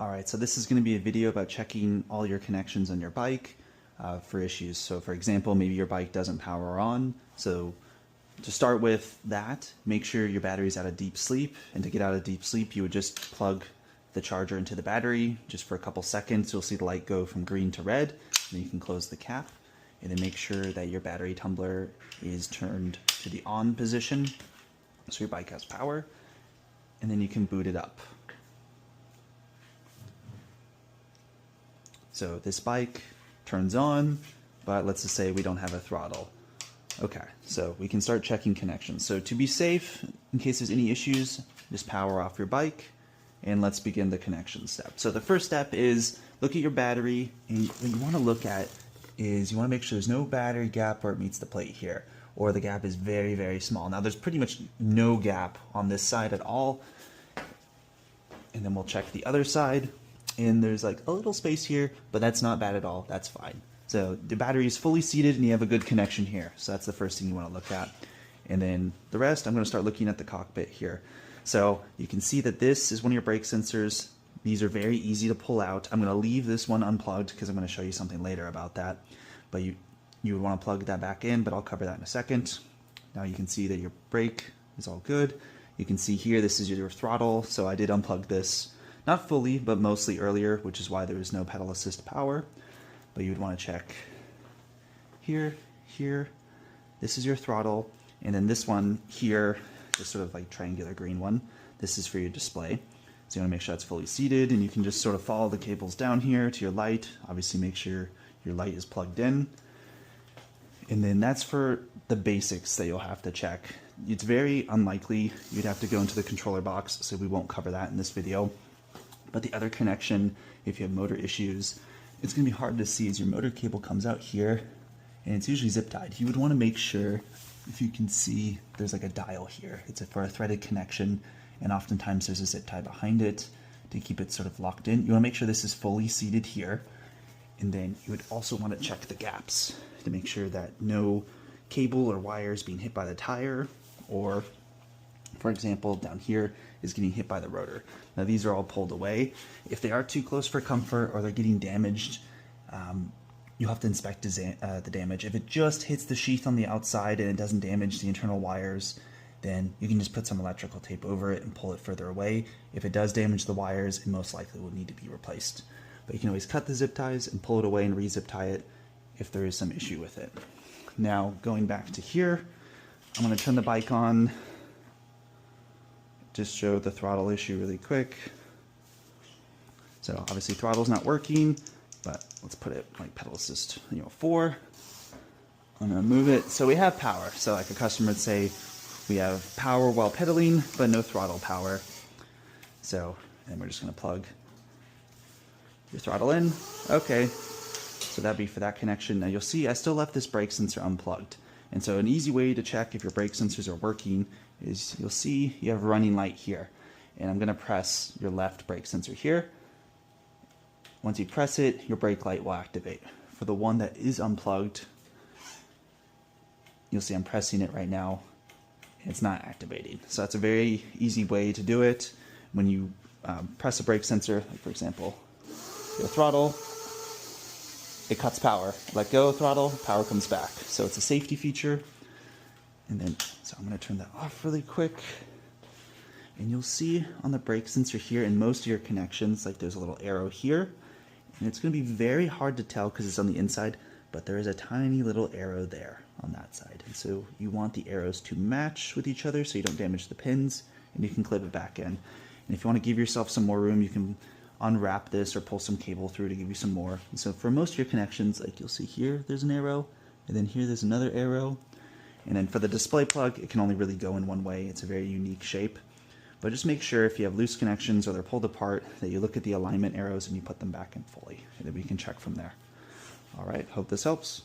Alright, so this is going to be a video about checking all your connections on your bike for issues. So for example, maybe your bike doesn't power on. So to start with that, make sure your battery's out of deep sleep. And to get out of deep sleep, you would just plug the charger into the battery just for a couple seconds. You'll see the light go from green to red. Then you can close the cap. And then make sure that your battery tumbler is turned to the on position so your bike has power. And then you can boot it up. So this bike turns on, but let's just say we don't have a throttle. Okay, so we can start checking connections. So to be safe, in case there's any issues, just power off your bike and let's begin the connection step. So the first step is look at your battery, and what you want to look at is you want to make sure there's no battery gap where it meets the plate here, or the gap is very, very small. Now there's pretty much no gap on this side at all. And then we'll check the other side. And there's like a little space here, but that's not bad at all. That's fine. So the battery is fully seated and you have a good connection here. So that's the first thing you want to look at. And then the rest, I'm going to start looking at the cockpit here. So you can see that this is one of your brake sensors. These are very easy to pull out. I'm going to leave this one unplugged because I'm going to show you something later about that. But you would want to plug that back in, but I'll cover that in a second. Now you can see that your brake is all good. You can see here, this is your throttle. So I did unplug this. Not fully, but mostly earlier, which is why there is no pedal assist power. But you would want to check here, here. This is your throttle. And then this one here, this sort of like triangular green one, this is for your display. So you want to make sure it's fully seated, and you can just sort of follow the cables down here to your light. Obviously make sure your light is plugged in. And then that's for the basics that you'll have to check. It's very unlikely you'd have to go into the controller box, so we won't cover that in this video. But the other connection, if you have motor issues, it's going to be hard to see as your motor cable comes out here, and it's usually zip tied. You would want to make sure, if you can see, there's like a dial here. It's for a threaded connection, and oftentimes there's a zip tie behind it to keep it sort of locked in. You want to make sure this is fully seated here, and then you would also want to check the gaps to make sure that no cable or wires being hit by the tire, or for example, down here is getting hit by the rotor. Now these are all pulled away. If they are too close for comfort or they're getting damaged, you'll have to inspect the damage. If it just hits the sheath on the outside and it doesn't damage the internal wires, then you can just put some electrical tape over it and pull it further away. If it does damage the wires, it most likely will need to be replaced. But you can always cut the zip ties and pull it away and re-zip tie it if there is some issue with it. Now going back to here, I'm going to turn the bike on. Just show the throttle issue really quick. So obviously throttle's not working, but let's put it like pedal assist, 4. I'm gonna move it. So we have power. So like a customer would say, we have power while pedaling, but no throttle power. So, and we're just gonna plug your throttle in. Okay, so that'd be for that connection. Now you'll see I still left this brake sensor unplugged. And so an easy way to check if your brake sensors are working is you'll see you have a running light here. And I'm going to press your left brake sensor here. Once you press it, your brake light will activate. For the one that is unplugged, you'll see I'm pressing it right now. It's not activating. So that's a very easy way to do it. When you press a brake sensor, like for example, your throttle, it cuts power. Let go, throttle, power comes back. So it's a safety feature. And then, so I'm going to turn that off really quick. And you'll see on the brake sensor here in most of your connections, like there's a little arrow here. And it's going to be very hard to tell because it's on the inside, but there is a tiny little arrow there on that side. And so you want the arrows to match with each other so you don't damage the pins, and you can clip it back in. And if you want to give yourself some more room, you can unwrap this or pull some cable through to give you some more. And so for most of your connections, like you'll see here, there's an arrow, and then here there's another arrow. And then for the display plug, it can only really go in one way. It's a very unique shape. But just make sure if you have loose connections or they're pulled apart that you look at the alignment arrows and you put them back in fully, and then we can check from there. All right, hope this helps.